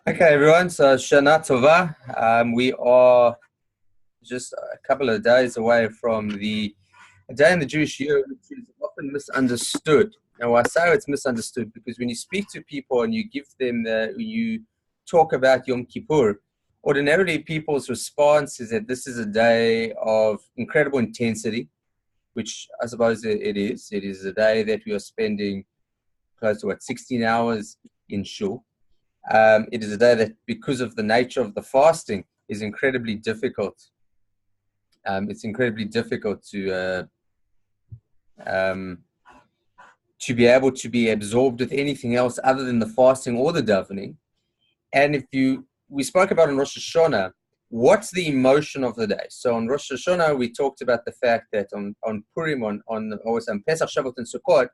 Okay, everyone. So Shana Tova. We are just a couple of days away from a day in the Jewish year, which is often misunderstood. Now, I say it's misunderstood because when you speak to people and you give them you talk about Yom Kippur, ordinarily people's response is that this is a day of incredible intensity, which I suppose it is. It is a day that we are spending close to 16 hours in shul. It is a day that, because of the nature of the fasting, is incredibly difficult. It's incredibly difficult um, to be able to be absorbed with anything else other than the fasting or the davening. And we spoke about on Rosh Hashanah, what's the emotion of the day? So on Rosh Hashanah, we talked about the fact that on Purim, on Pesach, Shavuot, and Sukkot,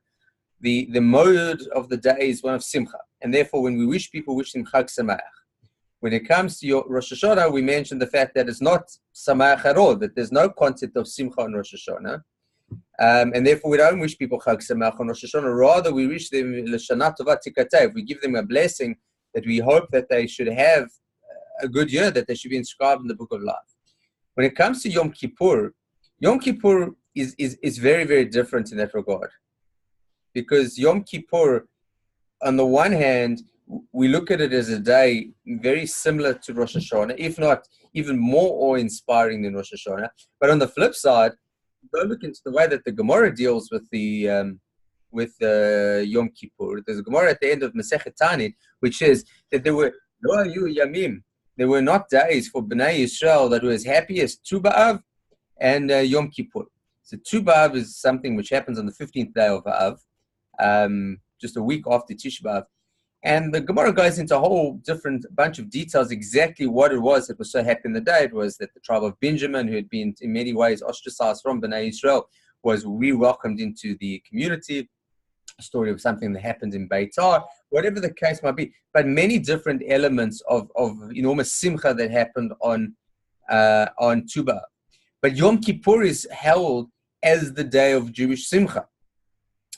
the mode of the day is one of simcha. And therefore, when we wish people, wish them Chag Sameach. When it comes to your Rosh Hashanah, we mentioned the fact that it's not Sameach at all, that there's no concept of simcha on Rosh Hashanah. And therefore, we don't wish people Chag Sameach on Rosh Hashanah. Rather, we wish them L'Shana Tova Tikateh. We give them a blessing that we hope that they should have a good year, that they should be inscribed in the book of life. When it comes to Yom Kippur is very, very different in that regard. Because Yom Kippur, on the one hand, we look at it as a day very similar to Rosh Hashanah, if not even more awe-inspiring than Rosh Hashanah. But on the flip side, go look into the way that the Gemara deals with the Yom Kippur. There's a Gemara at the end of Masechet Tanit, which is that there were not days for Bnei Yisrael that were as happy as Tu B'Av and Yom Kippur. So Tu B'Av is something which happens on the 15th day of Av, just a week after Tisha B'Av. And the Gemara goes into a whole different bunch of details exactly what it was that was so happy in the day. It was that the tribe of Benjamin, who had been in many ways ostracized from Bnei Israel, was re-welcomed into the community. A story of something that happened in Beitar, whatever the case might be. But many different elements of enormous simcha that happened on Tu B'Av. But Yom Kippur is held as the day of Jewish simcha.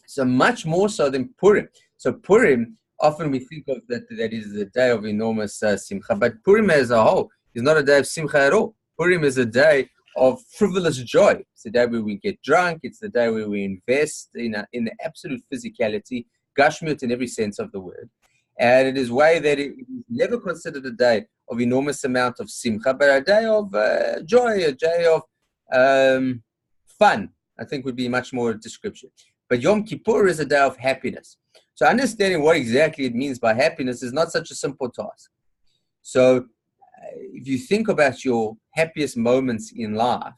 So much more so than Purim. So Purim, often we think of that is the day of enormous simcha, but Purim as a whole is not a day of simcha at all. Purim is a day of frivolous joy. It's the day where we get drunk. It's the day where we invest in the absolute physicality, gashmiut in every sense of the word. And it is a way that it is never considered a day of enormous amount of simcha, but a day of joy, a day of fun, I think would be much more description. But Yom Kippur is a day of happiness. So understanding what exactly it means by happiness is not such a simple task. So if you think about your happiest moments in life,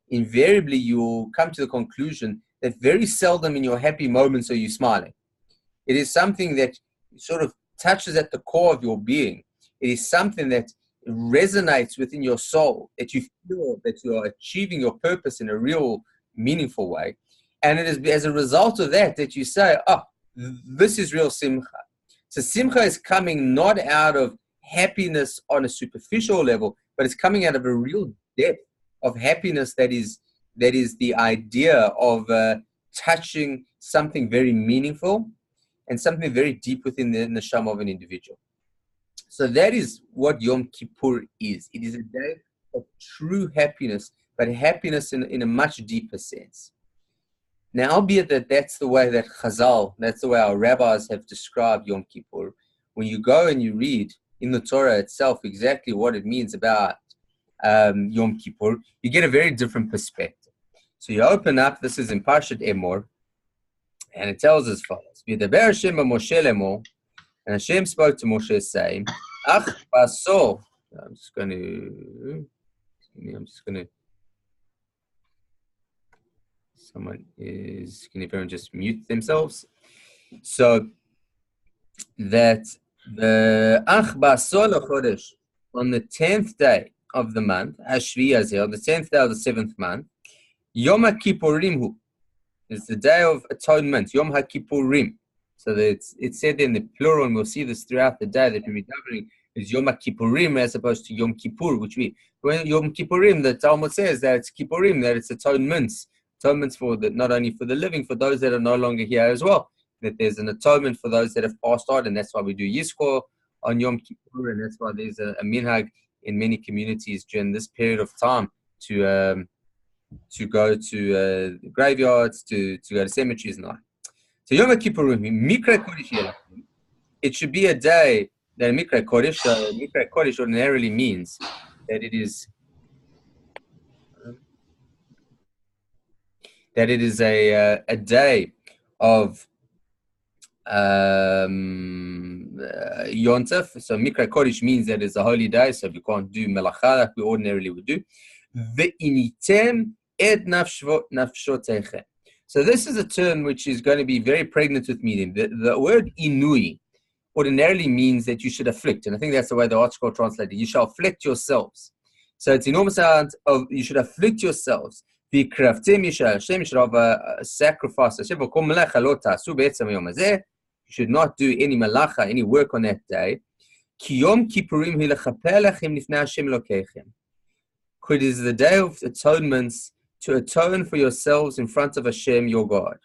invariably you'll come to the conclusion that very seldom in your happy moments are you smiling. It is something that sort of touches at the core of your being. It is something that resonates within your soul, that you feel that you are achieving your purpose in a real, meaningful way. And it is as a result of that you say, oh, this is real simcha. So simcha is coming not out of happiness on a superficial level, but it's coming out of a real depth of happiness that is the idea of touching something very meaningful and something very deep within the neshama of an individual. So that is what Yom Kippur is. It is a day of true happiness, but happiness in a much deeper sense. Now, albeit that's the way that Chazal, that's the way our rabbis have described Yom Kippur, when you go and you read in the Torah itself exactly what it means about Yom Kippur, you get a very different perspective. So you open up, this is in Parshat Emor, and it tells as follows: V'yedaber Hashem Moshe lemor, and Hashem spoke to Moshe saying, Ach baso. I'm just going to. Someone is, can everyone just mute themselves? So that the Ach Basol Chodesh, on the 10th day of the month, Ashvi Azeh, on the 10th day of the 7th month, Yom HaKippurim hu, is the day of atonement, Yom HaKippurim. So that it's said in the plural, and we'll see this throughout the day that we'll be covering, is Yom HaKippurim as opposed to Yom Kippur, when Yom Kippurim, the Talmud says that it's Kippurim, that it's atonements for not only for the living, for those that are no longer here as well, that there's an atonement for those that have passed on, and that's why we do Yizkor on Yom Kippur, and that's why there's a minhag in many communities during this period of time to go to graveyards, to go to cemeteries and all. So Yom Kippur, Mikra Kodesh, it should be a day that Mikra Kodesh ordinarily means that it is a day of Yontef. So Mikra Kodesh means that it's a holy day, so we can't do melacha like we ordinarily would do. Ve'initem ed nafshotechem. So this is a term which is going to be very pregnant with meaning. The word inui ordinarily means that you should afflict, and I think that's the way the article translated. You shall afflict yourselves. So it's enormous amount of you should afflict yourselves. Hashem should have a sacrifice. You should not do any malacha, any work on that day. It is the day of atonements, to atone for yourselves in front of Hashem, your God.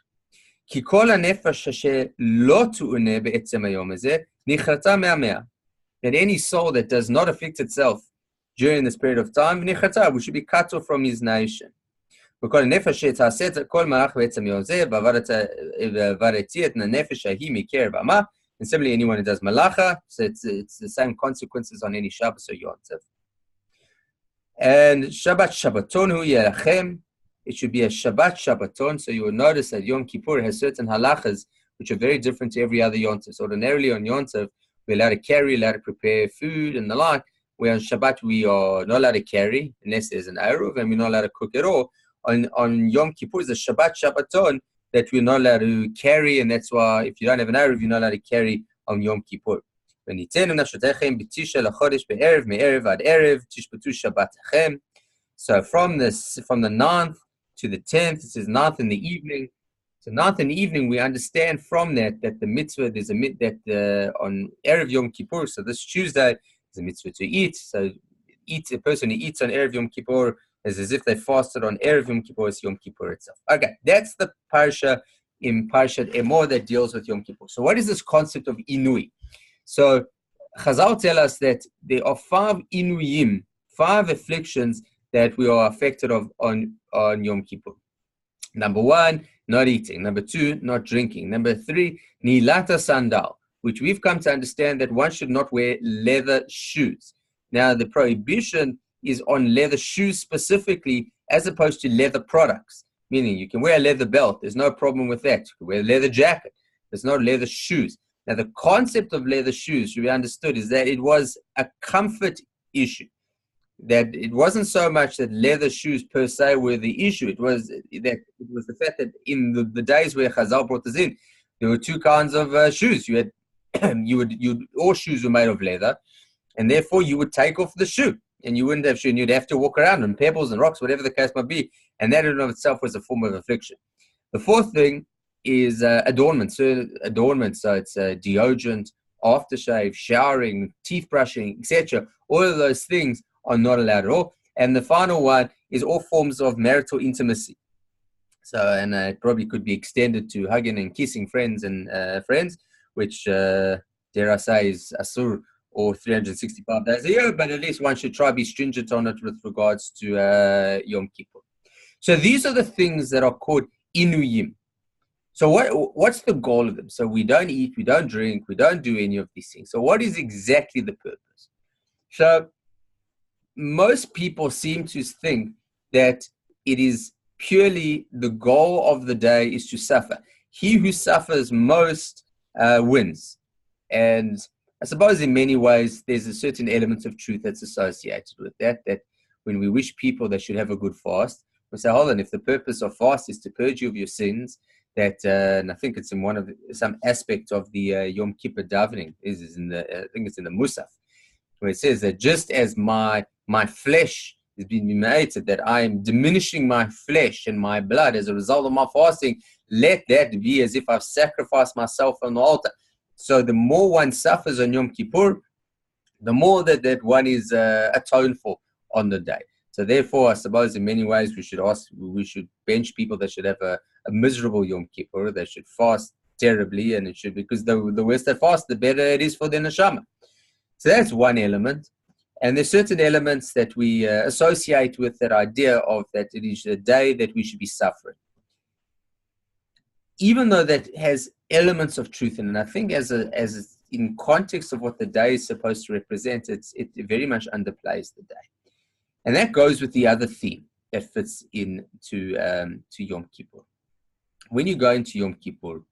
That any soul that does not afflict itself during this period of time, we should be cut off from his nation. And similarly, anyone who does malacha, so it's the same consequences on any Shabbos or Yom Tov. And Shabbat Shabbaton hu yerachem. It should be a Shabbat Shabbaton. So you will notice that Yom Kippur has certain halachas which are very different to every other Yom Tov. So ordinarily on Yom Tov, we're allowed to carry, allowed to prepare food and the like. Where on Shabbat, we are not allowed to carry unless there's an Eruv, and we're not allowed to cook at all. On Yom Kippur, it's a Shabbat Shabbaton that we're not allowed to carry, and that's why if you don't have an Eruv, you're not allowed to carry on Yom Kippur. So from the 9th to the 10th, it says 9th in the evening. So 9th in the evening, we understand from that the mitzvah, there's a mitzvah on Erev Yom Kippur, so this Tuesday, is a mitzvah to eat. So a person who eats on Erev Yom Kippur is as if they fasted on Erev Yom Kippur, it's Yom Kippur itself. Okay, that's the parsha in Parshat Emor that deals with Yom Kippur. So what is this concept of Inui? So Chazal tell us that there are 5 Inuyim, 5 afflictions that we are affected of on Yom Kippur. Number 1, not eating. Number 2, not drinking. Number 3, nilata sandal, which we've come to understand that one should not wear leather shoes. Now, the prohibition is on leather shoes specifically, as opposed to leather products. Meaning, you can wear a leather belt. There's no problem with that. You can wear a leather jacket. There's no leather shoes. Now, the concept of leather shoes, should be understood, is that it was a comfort issue. That it wasn't so much that leather shoes per se were the issue. It was the fact that in the days where Chazal brought this in, there were 2 kinds of shoes. You had all shoes were made of leather, and therefore you would take off the shoe, and you wouldn't have shoe, and you'd have to walk around on pebbles and rocks, whatever the case might be, and that in and of itself was a form of affliction. The 4th thing is adornment. So it's deodorant, aftershave, showering, teeth brushing, etc. All of those things are not allowed at all. And the final one is all forms of marital intimacy. So, and it probably could be extended to hugging and kissing friends and friends, which, dare I say, is asur, or 365 days a year, but at least one should try to be stringent on it with regards to Yom Kippur. So these are the things that are called inuyim. So what's the goal of them? So we don't eat, we don't drink, we don't do any of these things. So what is exactly the purpose? So most people seem to think that it is purely the goal of the day is to suffer. He who suffers most wins. And I suppose in many ways there's a certain element of truth that's associated with that when we wish people they should have a good fast, we say, hold on, if the purpose of fast is to purge you of your sins, and I think it's in some aspect of the Yom Kippur davening, I think it's in the Musaf, where it says that just as my flesh has been united, that I am diminishing my flesh and my blood as a result of my fasting, let that be as if I've sacrificed myself on the altar. So the more one suffers on Yom Kippur, the more that one is atoned for on the day. So therefore, I suppose in many ways we should bench people that should have a miserable Yom Kippur. They should fast terribly, and it should, because the worse they fast, the better it is for their neshama. So that's one element. And there's certain elements that we associate with that idea of that it is a day that we should be suffering. Even though that has elements of truth in it, and I think as in context of what the day is supposed to represent, it very much underplays the day. And that goes with the other theme that fits into to Yom Kippur. When you go into Yom Kippur,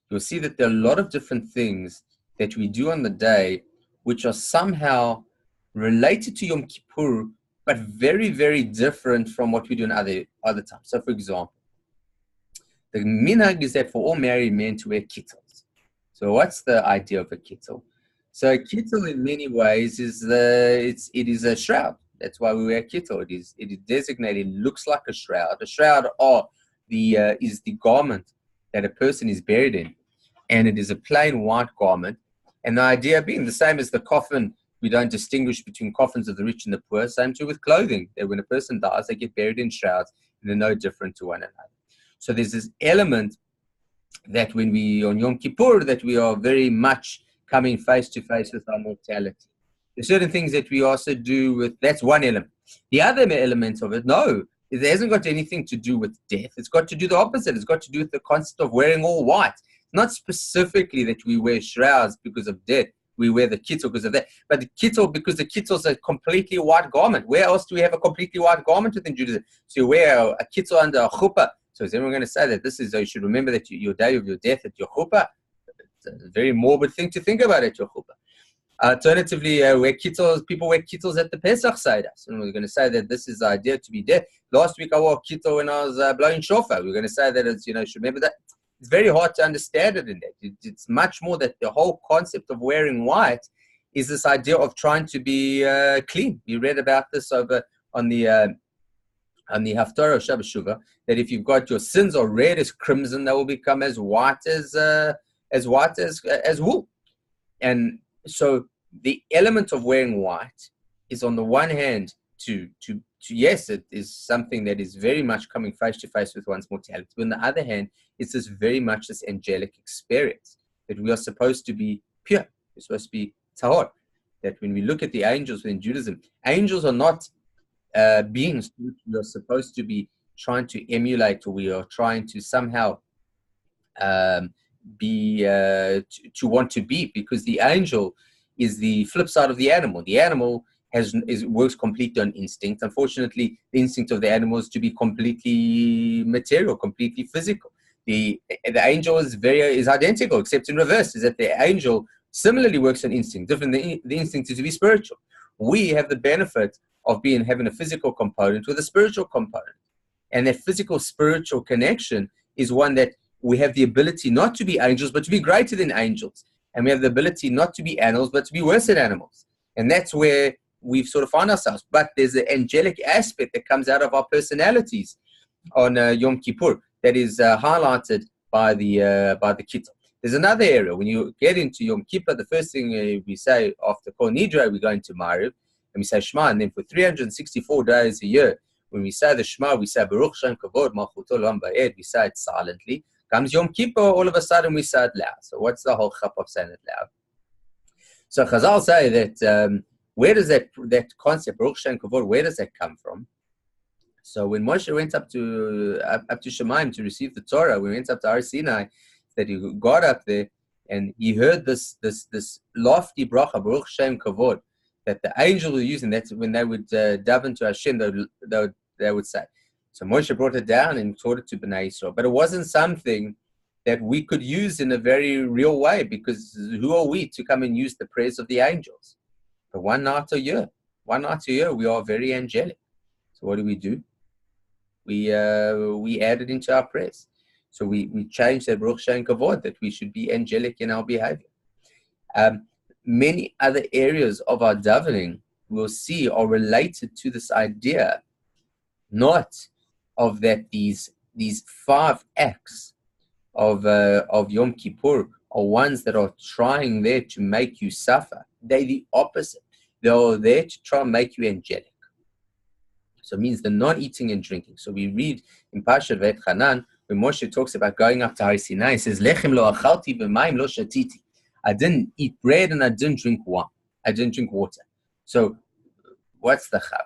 you'll see that there are a lot of different things that we do on the day which are somehow related to Yom Kippur, but very, very different from what we do in other times. So, for example, the minhag is that for all married men to wear kittels. So what's the idea of a kittel? So a kittel in many ways is it is a shroud. That's why we wear kittel. It is designated, it looks like a shroud. A shroud is the garment that a person is buried in. And it is a plain white garment. And the idea being the same as the coffin, we don't distinguish between coffins of the rich and the poor. Same too with clothing. That when a person dies, they get buried in shrouds, and they're no different to one another. So there's this element that when we on Yom Kippur, that we are very much coming face to face with our mortality. There's certain things that we also do with, that's one element. The other element of it, no, it hasn't got anything to do with death. It's got to do the opposite. It's got to do with the concept of wearing all white. Not specifically that we wear shrouds because of death. We wear the kittel because of that. But the kittel, because the kittel is a completely white garment. Where else do we have a completely white garment within Judaism? So you wear a kittel under a chuppah. So is everyone going to say that this is, you should remember that your day of your death at your chuppah? It's a very morbid thing to think about at your chuppah. Alternatively, people wear kittels at the Pesach Seder. So we're going to say that this is the idea to be dead. Last week I wore a kittel when I was blowing shofar. We're going to say that it's, should remember that. It's very hard to understand it in that. It's much more that the whole concept of wearing white is this idea of trying to be clean. You read about this over on the Haftarah of Shabbat Shuvah, that if you've got your sins are red as crimson, they will become as white as wool. And so the element of wearing white is on the one hand to yes, it is something that is very much coming face to face with one's mortality. But on the other hand, it's this very much this angelic experience that we are supposed to be pure. We're supposed to be tahor. That when we look at the angels within Judaism, angels are not beings we are supposed to be trying to emulate, or we are trying to somehow be to want to be, because the angel is the flip side of the animal. The animal works completely on instinct. Unfortunately, the instinct of the animal is to be completely material, completely physical. The angel is identical, except in reverse, is that the angel similarly works on instinct. Different, the instinct is to be spiritual. We have the benefit of having a physical component with a spiritual component. And that physical-spiritual connection is one that we have the ability not to be angels, but to be greater than angels. And we have the ability not to be animals, but to be worse than animals. And that's where we've sort of found ourselves. But there's an angelic aspect that comes out of our personalities on Yom Kippur that is highlighted by the kittel. There's another area. When you get into Yom Kippur, the first thing we say after Kol Nidre, we go into Ma'ariv, and we say Shema, and then for 364 days a year, when we say the Shema, we say Baruch Shem Kavod Malchuto Olam Va'ed, we say it silently. Comes Yom Kippur, all of a sudden we say it loud. So what's the whole chap of saying it loud? So Chazal say that where does that concept, Baruch Shem Kavod, where does that come from? So when Moshe went up to Shemaim to receive the Torah, we went up to Har Sinai, that he got up there and he heard this lofty bracha, Baruch Shem Kavod, that the angels were using. That's when they would daven to Hashem, they would say. So Moshe brought it down and taught it to Bnei Yisrael. But it wasn't something that we could use in a very real way, because who are we to come and use the prayers of the angels? But one night a year, we are very angelic. So what do? We add it into our prayers. So we changed that Baruch Shem Kavod, that we should be angelic in our behavior. Many other areas of our davening we'll see are related to this idea, not of that these 5 acts of Yom Kippur are ones that are trying there to make you suffer. They're the opposite. They are there to try and make you angelic. So it means the non-eating and drinking. So we read in Parshat V'etchanan, when Moshe talks about going up to Har Sinai, he says, Lechem lo achalti v'mayim lo shatiti. I didn't eat bread and I didn't drink wine. I didn't drink water. So what's the chab?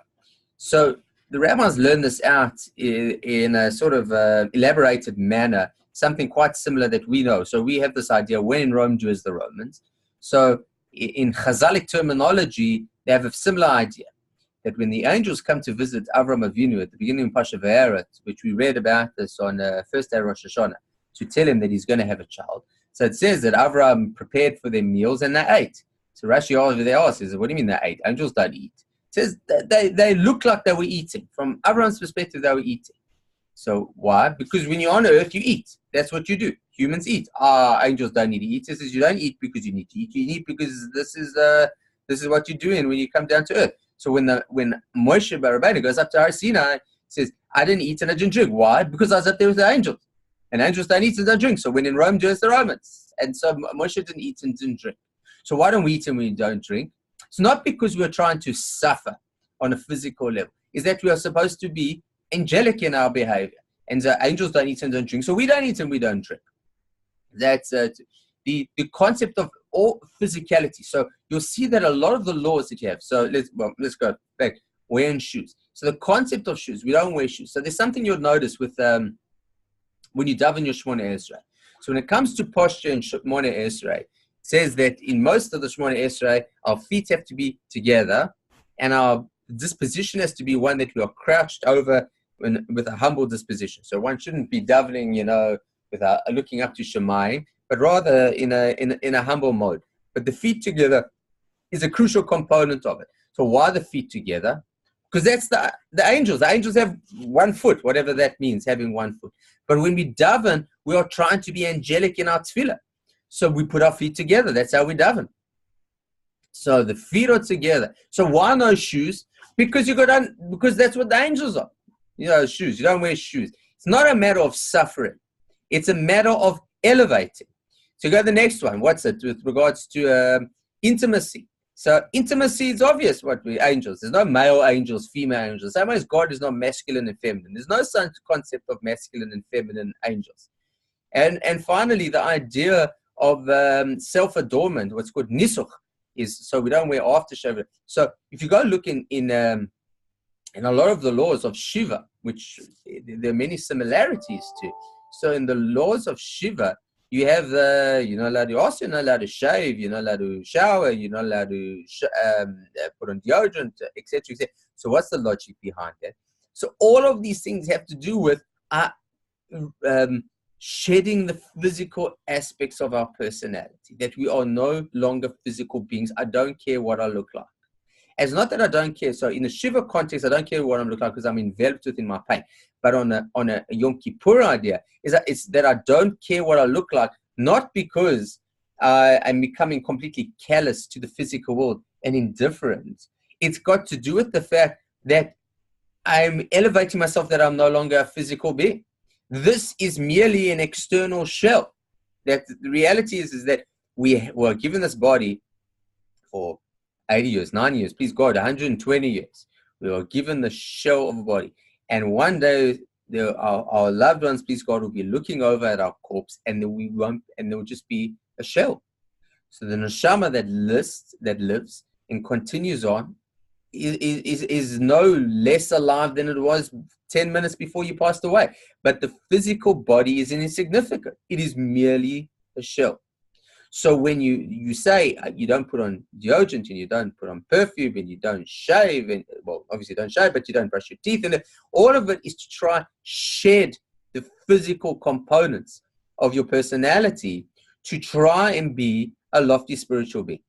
So the rabbis learn this out in a sort of elaborated manner, something quite similar that we know. So we have this idea, when in Rome, do as the Romans. So in Chazalic terminology, they have a similar idea, that when the angels come to visit Avram Avinu at the beginning of Pasha V'eret, which we read about this on first day of Rosh Hashanah, to tell him that he's going to have a child. So it says that Avram prepared for their meals and they ate. So Rashi over there asks, what do you mean they ate? Angels don't eat. It says that they look like they were eating. From Avram's perspective, they were eating. So why? Because when you're on earth, you eat. That's what you do. Humans eat. Angels don't need to eat. It says you don't eat because you need to eat. You eat because this is what you're doing when you come down to earth. So when Moshe Rabbeinu goes up to Har Sinai, he says, I didn't eat and I didn't drink. Why? Because I was up there with the angels. And angels don't eat and don't drink. So when in Rome, do as the Romans. And so Moshe didn't eat and didn't drink. So why don't we eat and we don't drink? It's not because we're trying to suffer on a physical level. It's that we are supposed to be angelic in our behavior. And the angels don't eat and don't drink. So we don't eat and we don't drink. That's the concept of all physicality. So you'll see that a lot of the laws that you have. So let's go back. Wearing shoes. So the concept of shoes, we don't wear shoes. So there's something you'll notice with when you daven your Shmoneh Esrei. So when it comes to posture in Shmoneh Esrei, it says that in most of the Shmoneh Esrei, our feet have to be together and our disposition has to be one that we are crouched over with a humble disposition. So one shouldn't be davening, with looking up to Shemayim, but rather in a humble mode. But the feet together is a crucial component of it. So why the feet together? Because that's the angels. The angels have 1 foot, whatever that means, having 1 foot. But when we daven, we are trying to be angelic in our tefillah. So we put our feet together. That's how we daven. So the feet are together. So why no shoes? Because because that's what the angels are. Shoes. You don't wear shoes. It's not a matter of suffering. It's a matter of elevating. So go to the next one. What's it with regards to intimacy? So intimacy is obvious. What we angels? There's no male angels, female angels. Same way as God is not masculine and feminine. There's no such concept of masculine and feminine angels. And finally, the idea of self-adornment, what's called nisuch, is so we don't wear aftershave. So if you go look in a lot of the laws of Shiva, which there are many similarities to. So in the laws of Shiva, you have you're not allowed to ask, you're not allowed to shave, you're not allowed to shower, you're not allowed to put on deodorant, etc., etc. So what's the logic behind that? So all of these things have to do with shedding the physical aspects of our personality, that we are no longer physical beings. I don't care what I look like. It's not that I don't care. So in a Shiva context, I don't care what I'm looking like because I'm enveloped within my pain. But on a Yom Kippur idea, it's that I don't care what I look like, not because I'm becoming completely callous to the physical world and indifferent. It's got to do with the fact that I'm elevating myself, that I'm no longer a physical being. This is merely an external shell. That the reality is that we were given this body for 80 years, 90 years, please God, 120 years. We were given the shell of a body. And one day, our loved ones, please God, will be looking over at our corpse, and there will just be a shell. So the neshama that lives and continues on is no less alive than it was 10 minutes before you passed away. But the physical body is insignificant. It is merely a shell. So when you say you don't put on deodorant and you don't put on perfume and you don't shave, and well, obviously don't shave, but you don't brush your teeth, and all of it is to try shed the physical components of your personality to try and be a lofty spiritual being.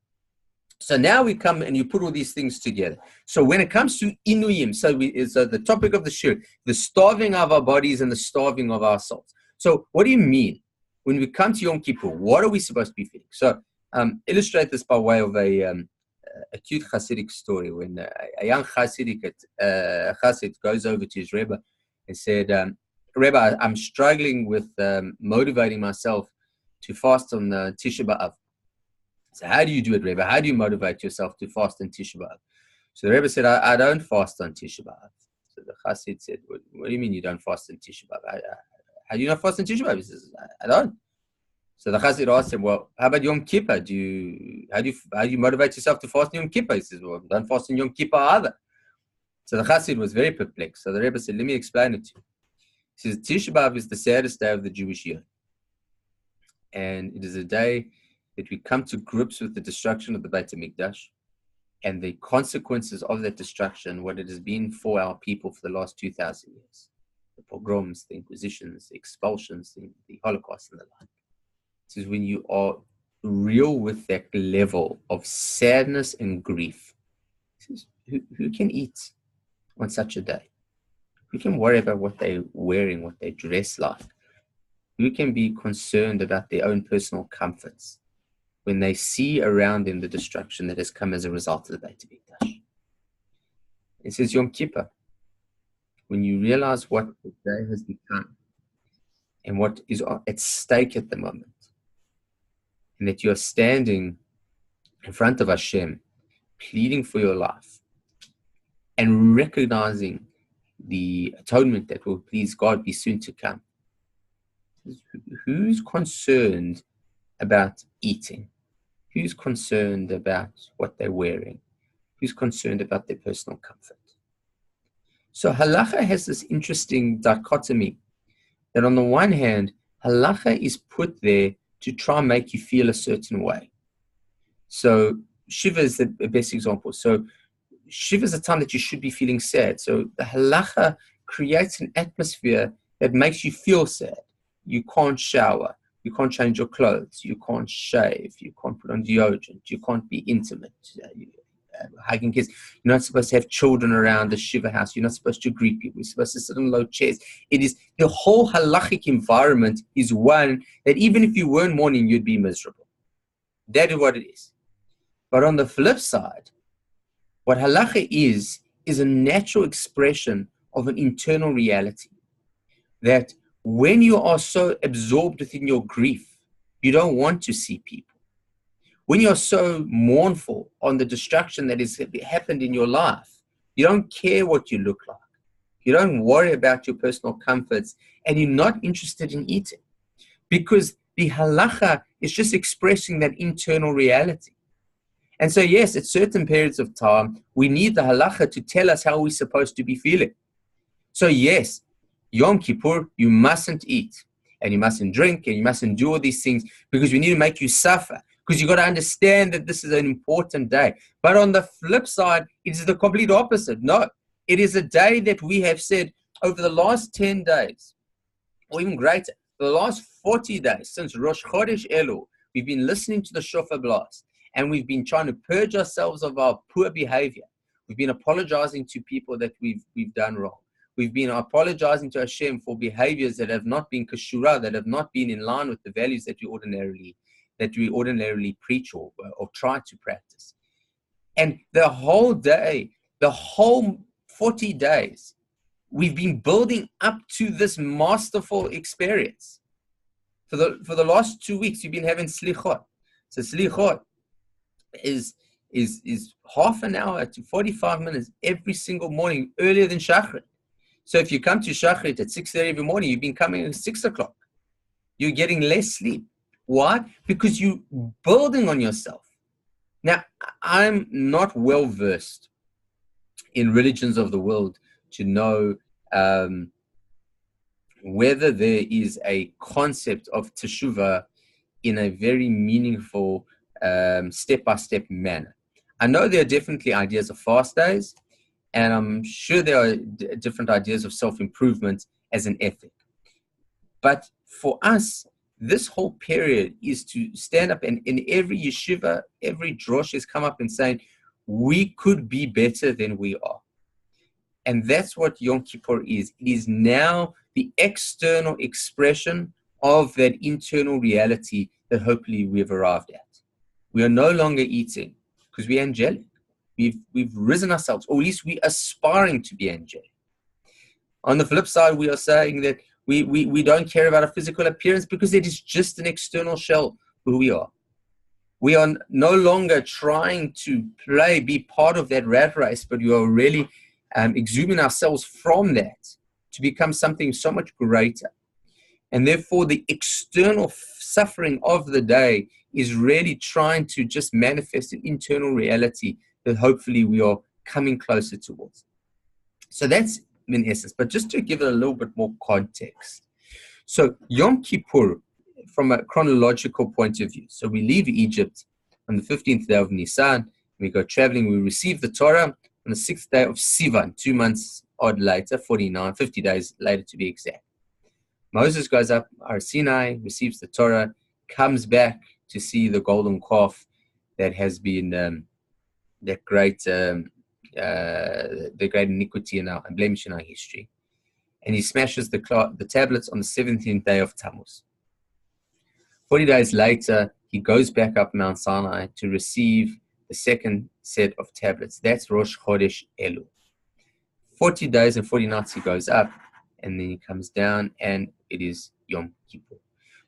So now we come and you put all these things together. So when it comes to inuyim, so the topic of the shiur, the starving of our bodies and the starving of our souls. So what do you mean? When we come to Yom Kippur, what are we supposed to be feeding? So illustrate this by way of a cute Hasidic story. When a young Hasidic Hasid goes over to his Rebbe and said, Rebbe, I'm struggling with motivating myself to fast on Tisha B'Av. So how do you do it, Rebbe? How do you motivate yourself to fast on Tisha B'Av? So the Rebbe said, I don't fast on Tisha B'Av. So the Hasid said, what do you mean you don't fast on Tisha B'Av? How do you not fast on Tisha B'Av? He says, I don't. So the Chassid asked him, well, how about Yom Kippur? How do you motivate yourself to fast in Yom Kippur? He says, well, don't fast in Yom Kippur either. So the Chassid was very perplexed. So the Rebbe said, let me explain it to you. He says, Tisha B'Av is the saddest day of the Jewish year. And it is a day that we come to grips with the destruction of the Beit HaMikdash and the consequences of that destruction, what it has been for our people for the last 2,000 years. The pogroms, the inquisitions, the expulsions, the Holocaust and the like. This is when you are real with that level of sadness and grief. This is, who can eat on such a day? Who can worry about what they're wearing, what they dress like? Who can be concerned about their own personal comforts when they see around them the destruction that has come as a result of the Beit HaMikdash? It says Yom Kippur, when you realize what the day has become and what is at stake at the moment, and that you're standing in front of Hashem, pleading for your life, and recognizing the atonement that will please God be soon to come. Who's concerned about eating? Who's concerned about what they're wearing? Who's concerned about their personal comfort? So halacha has this interesting dichotomy that on the one hand, halacha is put there to try and make you feel a certain way. So Shiva is the best example. So Shiva is a time that you should be feeling sad. So the halacha creates an atmosphere that makes you feel sad. You can't shower. You can't change your clothes. You can't shave. You can't put on deodorant. You can't be intimate. Hugging kids. You're not supposed to have children around the Shiva house. You're not supposed to greet people. You're supposed to sit on low chairs. It is the whole halachic environment is one that even if you weren't mourning, you'd be miserable. That is what it is. But on the flip side, what halacha is a natural expression of an internal reality. That when you are so absorbed within your grief, you don't want to see people. When you're so mournful on the destruction that has happened in your life, you don't care what you look like. You don't worry about your personal comforts, and you're not interested in eating. Because the halacha is just expressing that internal reality. And so, yes, at certain periods of time, we need the halacha to tell us how we're supposed to be feeling. So, yes, Yom Kippur, you mustn't eat, and you mustn't drink, and you mustn't do all these things, because we need to make you suffer. Because you've got to understand that this is an important day. But on the flip side, it is the complete opposite. No, it is a day that we have said over the last 10 days, or even greater, the last 40 days, since Rosh Chodesh Elul, we've been listening to the shofar blast, and we've been trying to purge ourselves of our poor behavior. We've been apologizing to people that we've done wrong. We've been apologizing to Hashem for behaviors that have not been kashura, that have not been in line with the values that we ordinarily preach or try to practice. And the whole day, the whole 40 days, we've been building up to this masterful experience. For the last 2 weeks, you've been having slichot. So slichot is half an hour to 45 minutes every single morning, earlier than Shachrit. So if you come to Shachrit at 6:30 every morning, you've been coming at 6 o'clock. You're getting less sleep. Why? Because you're building on yourself. Now, I'm not well versed in religions of the world to know whether there is a concept of teshuvah in a very meaningful step-by-step manner. I know there are definitely ideas of fast days, and I'm sure there are different ideas of self-improvement as an ethic. But for us, this whole period is to stand up, and in every yeshiva, every drosh has come up and saying, we could be better than we are. And that's what Yom Kippur is. It is now the external expression of that internal reality that hopefully we've arrived at. We are no longer eating because we're angelic. We've risen ourselves, or at least we're aspiring to be angelic. On the flip side, we are saying that we don't care about our physical appearance because it is just an external shell for who we are. We are no longer trying to be part of that rat race, but we are really exhuming ourselves from that to become something so much greater. And therefore, the external suffering of the day is really trying to just manifest an internal reality that hopefully we are coming closer towards. So that's in essence. But just to give it a little bit more context. So Yom Kippur, from a chronological point of view. So we leave Egypt on the 15th day of Nisan. We go traveling. We receive the Torah on the 6th day of Sivan, 2 months odd later, 50 days later to be exact. Moses goes up Har Sinai, receives the Torah, comes back to see the golden calf that has been the great iniquity and blemish in our history. And he smashes the tablets on the 17th day of Tammuz. 40 days later, he goes back up Mount Sinai to receive the second set of tablets. That's Rosh Chodesh Elul. 40 days and 40 nights he goes up, and then he comes down, and it is Yom Kippur.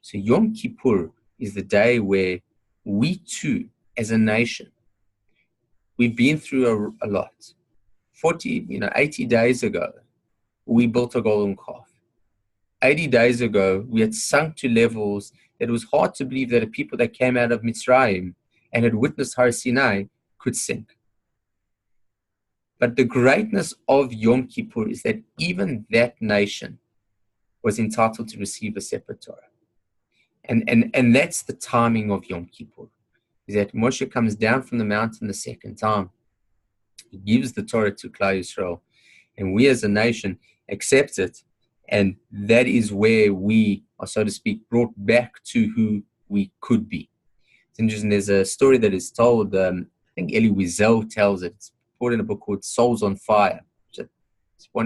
So Yom Kippur is the day where we too, as a nation, we've been through a lot. 80 days ago, we built a golden calf. 80 days ago, we had sunk to levels that it was hard to believe that the people that came out of Mitzrayim and had witnessed Har Sinai could sink. But the greatness of Yom Kippur is that even that nation was entitled to receive a separate Torah. And that's the timing of Yom Kippur, is that Moshe comes down from the mountain the second time. He gives the Torah to Klal Yisrael, and we as a nation accept it. And that is where we are, so to speak, brought back to who we could be. It's interesting. There's a story that is told, I think Elie Wiesel tells it. It's put in a book called Souls on Fire. It's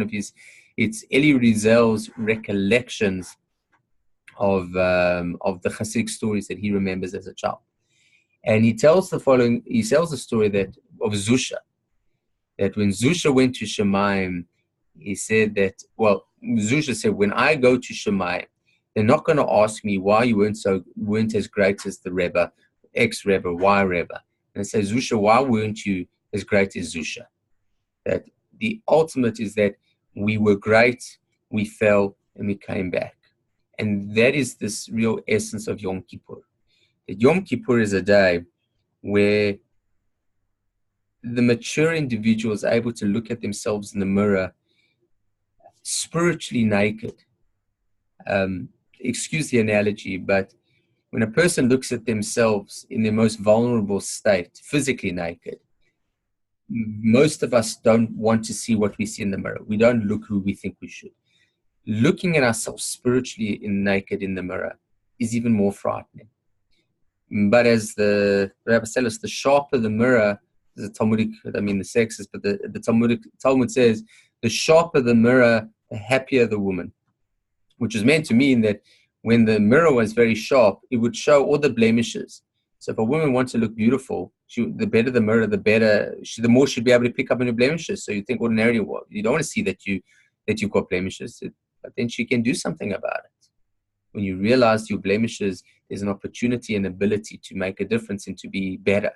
it's Elie Wiesel's recollections of the Hasidic stories that he remembers as a child. And he tells the following, he tells the story of Zusha, that when Zusha went to Shemayim, he said that, Zusha said, when I go to Shemayim, they're not going to ask me why you weren't as great as the Rebbe, ex-Rebbe, Y Rebbe. And I say, Zusha, why weren't you as great as Zusha? That the ultimate is that we were great, we fell, and we came back. And that is this real essence of Yom Kippur. That Yom Kippur is a day where the mature individual is able to look at themselves in the mirror spiritually naked. Excuse the analogy, but when a person looks at themselves in their most vulnerable state, physically naked, most of us don't want to see what we see in the mirror. We don't look who we think we should. Looking at ourselves spiritually naked in the mirror is even more frightening. But as the Rabbi says, the sharper the mirror, the Talmudic, the sexist, but the Talmud says, the sharper the mirror, the happier the woman, which is meant to mean that when the mirror was very sharp, it would show all the blemishes. So if a woman wants to look beautiful, the better the mirror, the more she'd be able to pick up on her blemishes. So you think ordinarily, you don't want to see that you've got blemishes, but then she can do something about it. When you realize your blemishes, there's an opportunity and ability to make a difference and to be better.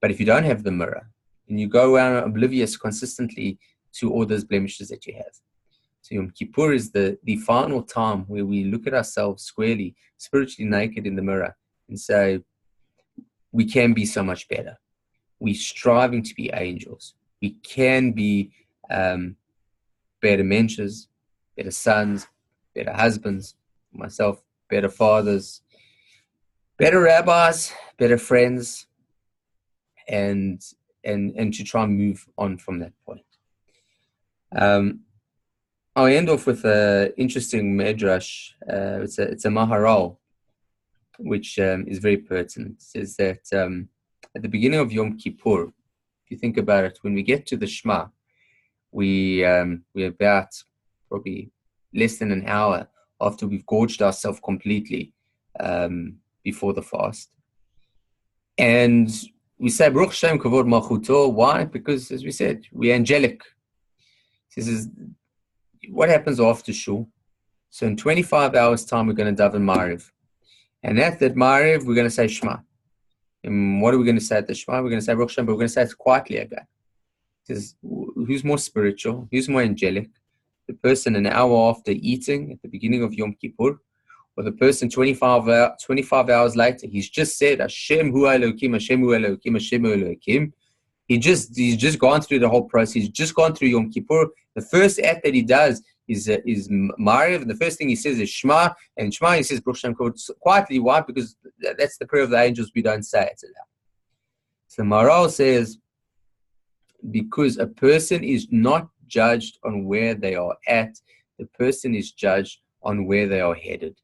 But if you don't have the mirror, and you go around oblivious consistently to all those blemishes that you have. So Yom Kippur is the final time where we look at ourselves squarely, spiritually naked in the mirror, and say, we can be so much better. We're striving to be angels. We can be better mentors, better sons, better husbands, myself, better fathers, better rabbis, better friends, and to try and move on from that point. I'll end off with an interesting medrash. It's a Maharal, which is very pertinent. It says that at the beginning of Yom Kippur, if you think about it, when we get to the Shema, we're about probably less than an hour after we've gorged ourselves completely before the fast. And we say, Baruch Shem Kavod Malchuto. Why? Because, as we said, we're angelic. This is what happens after Shul. So in 25 hours' time, we're going to daven Ma'ariv. And at that Ma'ariv, we're going to say Shema. And what are we going to say at the Shema? We're going to say Baruch Shem, but we're going to say it quietly again. It says, who's more spiritual? Who's more angelic? the person an hour after eating at the beginning of Yom Kippur, or the person 25 hours later, he's just said, Hashem hu Elokim, Hashem hu Elokim, Hashem hu Elokim. He's just gone through the whole process. He's just gone through Yom Kippur. The first act that he does is Mariv, and the first thing he says is Shema, and Shema he says Baruch Shem quietly. Why? Because that's the prayer of the angels. We don't say it aloud. So Maral says, because a person is not judged on where they are at, the person is judged on where they are headed.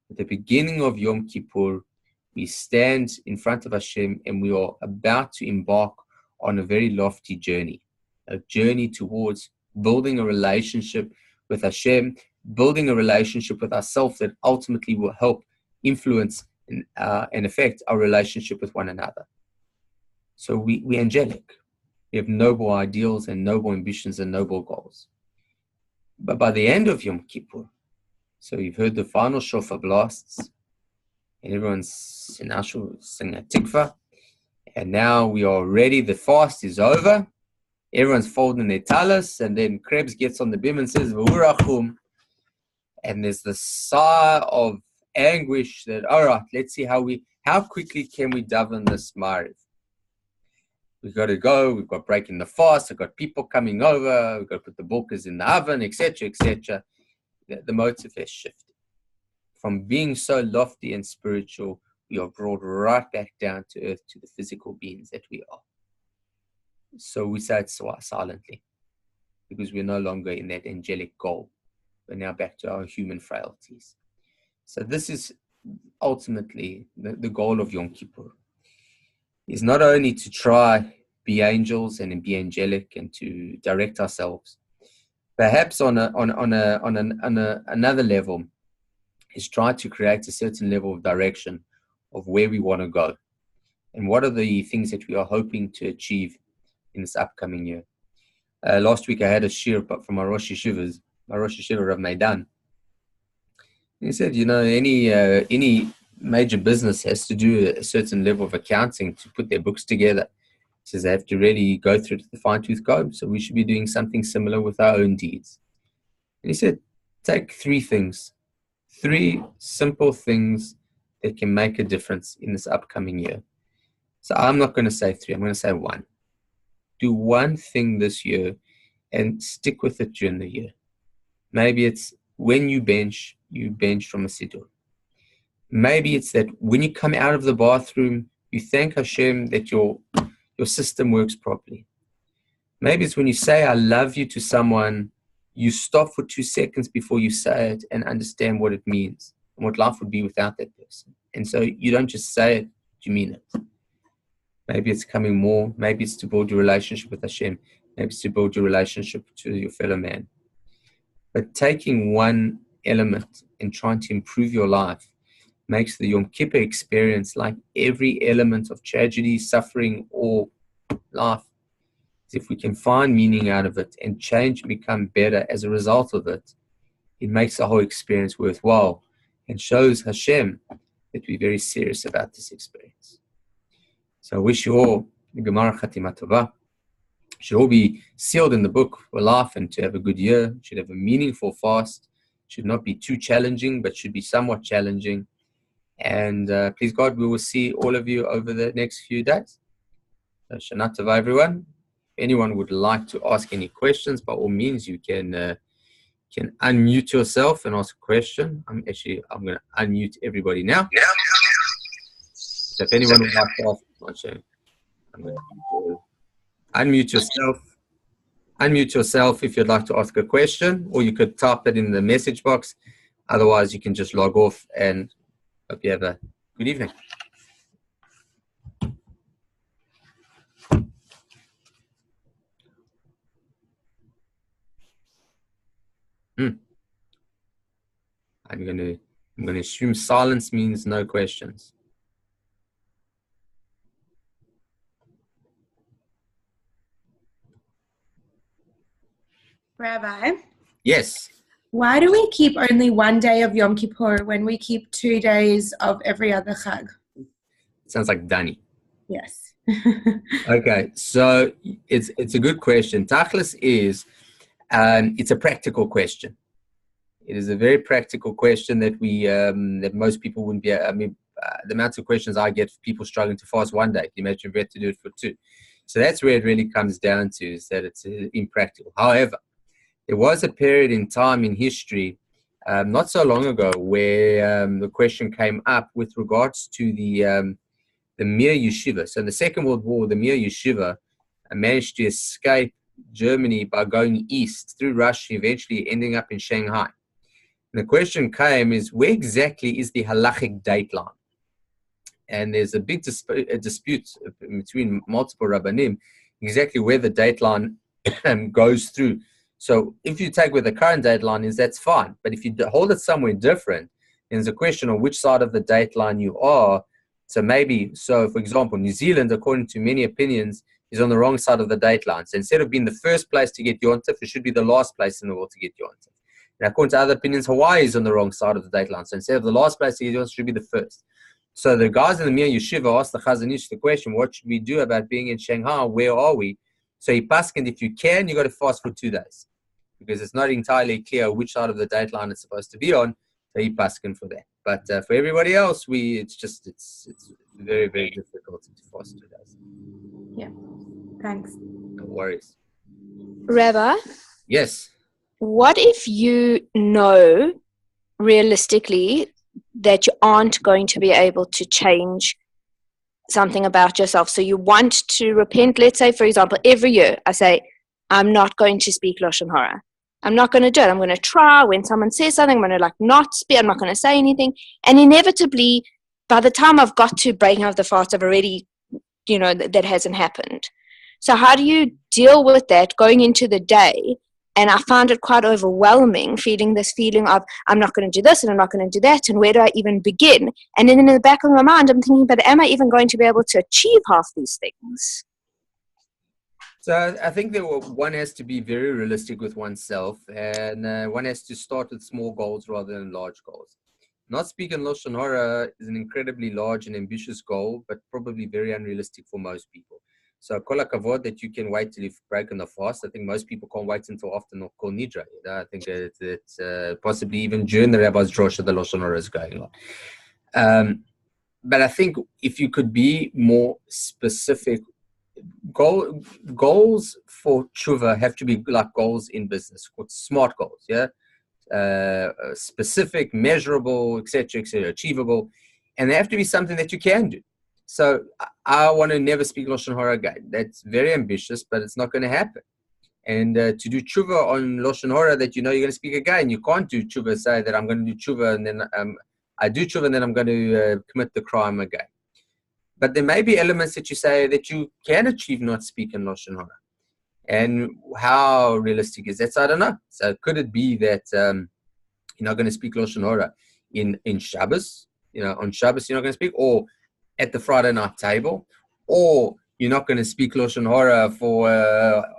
At the beginning of Yom Kippur, we stand in front of Hashem and we are about to embark on a very lofty journey, a journey towards building a relationship with Hashem, building a relationship with ourselves that ultimately will help influence and affect our relationship with one another. So we're angelic. We have noble ideals and noble ambitions and noble goals. But by the end of Yom Kippur, so you've heard the final shofar blasts, and everyone's in Ashur singing a tikva, and now we are ready. The fast is over. Everyone's folding their talis, and then Krebs gets on the bim and says, V'urachum. And there's the sigh of anguish that, all right, let's see how quickly can we daven this Mariv. We've got to go, we've got breaking the fast, we've got people coming over, we've got to put the bulkas in the oven, etc., etc. The motive has shifted. From being so lofty and spiritual, we are brought right back down to earth, to the physical beings that we are. So we say it silently, because we're no longer in that angelic goal. We're now back to our human frailties. So this is ultimately the goal of Yom Kippur. Is not only to try be angels and be angelic and to direct ourselves, perhaps on another level, is try to create a certain level of direction of where we want to go and what are the things that we are hoping to achieve in this upcoming year. Last week I had a shiur from my Rosh Yeshiva, Rav Maidan. He said, any major business has to do a certain level of accounting to put their books together. He says they have to really go through the fine-tooth comb, so we should be doing something similar with our own deeds. And he said, take three simple things that can make a difference in this upcoming year. So I'm not going to say three, I'm going to say one. Do one thing this year and stick with it during the year. Maybe it's when you bench from a siddur. Maybe it's that when you come out of the bathroom, you thank Hashem that your system works properly. Maybe it's when you say, I love you to someone, you stop for 2 seconds before you say it and understand what it means and what life would be without that person. And so you don't just say it, you mean it. Maybe it's coming more. Maybe it's to build your relationship with Hashem. Maybe it's to build your relationship to your fellow man. But taking one element and trying to improve your life makes the Yom Kippur experience like every element of tragedy, suffering, or life. If we can find meaning out of it and change and become better as a result of it, it makes the whole experience worthwhile and shows Hashem that we're very serious about this experience. So I wish you all the Gemara Chatima Tova. Should all be sealed in the book for life and to have a good year. Should have a meaningful fast. Should not be too challenging, but should be somewhat challenging. And please God, we will see all of you over the next few days. So Shana Tova, everyone. If anyone would like to ask any questions, by all means, you can unmute yourself and ask a question. I'm going to unmute everybody now. So if anyone would like to ask, I'm going to unmute yourself. Unmute yourself if you'd like to ask a question, or you could type it in the message box. Otherwise, you can just log off, and hope you have a good evening. I'm going to assume silence means no questions. Rabbi? Yes. Why do we keep only one day of Yom Kippur when we keep 2 days of every other Chag? Sounds like Danny. Yes. Okay, so it's a good question. Tachlis is It's a practical question. It is a very practical question that that most people wouldn't be. I mean, the amount of questions I get, people struggling to fast one day. Imagine if we had to do it for 2. So that's where it really comes down to, is that it's impractical. However, there was a period in time in history, not so long ago, where the question came up with regards to the Mir Yeshiva. So in the Second World War, the Mir Yeshiva managed to escape Germany by going east through Russia, eventually ending up in Shanghai. And the question came is, where exactly is the halachic dateline? And there's a big dispute between multiple rabbanim exactly where the dateline goes through. So if you take where the current dateline is, that's fine. But if you hold it somewhere different, then there's a question on which side of the dateline you are. So for example, New Zealand, according to many opinions, is on the wrong side of the dateline. So instead of being the first place to get Yontif, it should be the last place in the world to get Yontif. And according to other opinions, Hawaii is on the wrong side of the dateline. So instead of the last place to get Yontif, it should be the first. So the guys in the Mir Yeshiva asked the Chazon Ish the question, what should we do about being in Shanghai? Where are we? So he paskined, if you can, you got to fast for 2 days, because it's not entirely clear which side of the dateline it's supposed to be on. So he paskined for that. But for everybody else, it's very, very difficult to fast 2 days. Yeah. Thanks. No worries. Rabbi? Yes. What if you know realistically that you aren't going to be able to change something about yourself? So you want to repent. Let's say, for example, every year I say, I'm not going to speak Lashon Hara. I'm not going to do it. I'm going to try. When someone says something, I'm going to not speak. I'm not going to say anything. And inevitably, by the time I've got to breaking of the fast, I've already, that hasn't happened. So how do you deal with that going into the day? And I found it quite overwhelming, feeling this feeling of, I'm not going to do this and I'm not going to do that, and where do I even begin? And then in the back of my mind, I'm thinking, but am I even going to be able to achieve half these things? So I think that one has to be very realistic with oneself, and one has to start with small goals rather than large goals. Not speaking Lashon Hara is an incredibly large and ambitious goal, but probably very unrealistic for most people. So kol hakavod that you can wait till you've broken the fast. I think most people can't wait until after Kol Nidra. I think it's possibly even during the Rabbi's Drosha, the Lashon Hara is going on. But I think if you could be more specific, goals for tshuva have to be like goals in business, called SMART goals, specific, measurable, etc., achievable, and they have to be something that you can do. So I want to never speak Lashon Hara again. That's very ambitious, but it's not going to happen. And to do tshuva on Lashon Hara that you're going to speak again, you can't do tshuva, say that I'm going to do tshuva and then I do tshuva and then I'm going to commit the crime again. But there may be elements that you say that you can achieve not speaking Lashon Hara. And how realistic is that? So I don't know. So could it be that you're not going to speak Lashon Hara in Shabbos? On Shabbos you're not going to speak, or at the Friday night table, or you're not going to speak Lashon Hara for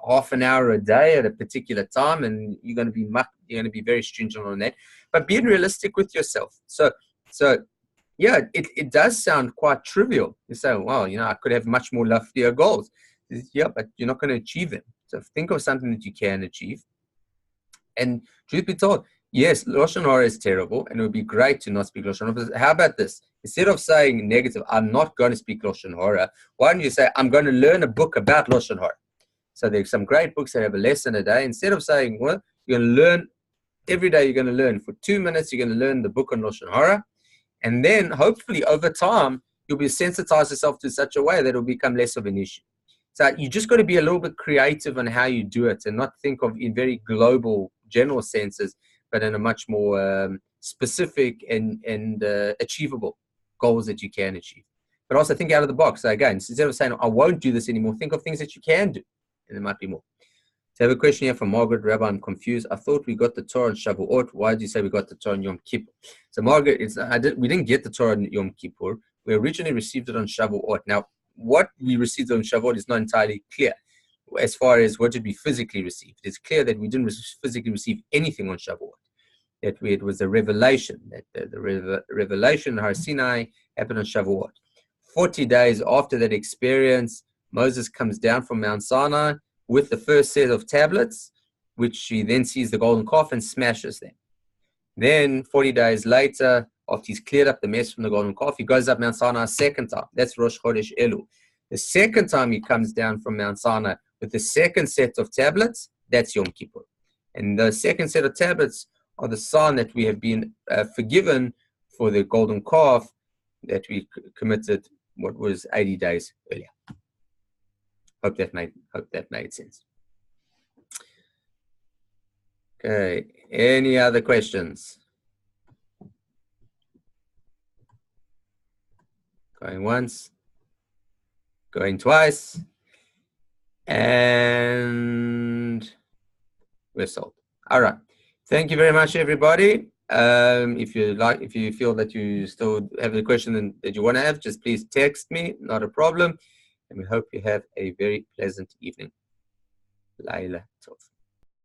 half an hour a day at a particular time, and you're going to be very stringent on that. But being realistic with yourself. So yeah, it does sound quite trivial. You say, well, I could have much more loftier goals. Yeah, but you're not going to achieve them. So think of something that you can achieve. And truth be told, yes, Lashon Hara is terrible, and it would be great to not speak Lashon Hara. But how about this? Instead of saying negative, I'm not going to speak Lashon Hara, why don't you say, I'm going to learn a book about Lashon Hara? So there's some great books that have a lesson a day. Instead of saying, well, you're going to learn, every day you're going to learn. For 2 minutes, you're going to learn the book on Lashon Hara. And then hopefully over time, you'll be sensitized yourself to such a way that it'll become less of an issue. So you just got to be a little bit creative on how you do it and not think of in very global, general senses, but in a much more specific and achievable goals that you can achieve. But also think out of the box. So again, instead of saying, I won't do this anymore, think of things that you can do. And there might be more. So I have a question here from Margaret. Rabbi, I'm confused. I thought we got the Torah on Shavuot. Why did you say we got the Torah on Yom Kippur? So Margaret, we didn't get the Torah on Yom Kippur. We originally received it on Shavuot. Now, what we received on Shavuot is not entirely clear as far as what did we physically receive. It's clear that we didn't physically receive anything on Shavuot. That it was a revelation, that the revelation in Har Sinai happened on Shavuot. 40 days after that experience, Moses comes down from Mount Sinai with the first set of tablets, which she then sees the golden calf and smashes them. Then 40 days later, after he's cleared up the mess from the golden calf, he goes up Mount Sinai a second time. That's Rosh Chodesh Elul. The second time he comes down from Mount Sinai with the second set of tablets, that's Yom Kippur. And the second set of tablets are the sign that we have been forgiven for the golden calf that we committed, what was 80 days earlier. Hope that made sense. Okay, any other questions? Going once, going twice, and we're sold. All right. Thank you very much, everybody. If you feel that you still have a question that you want to have, just please text me, not a problem. And we hope you have a very pleasant evening. Laila Tov.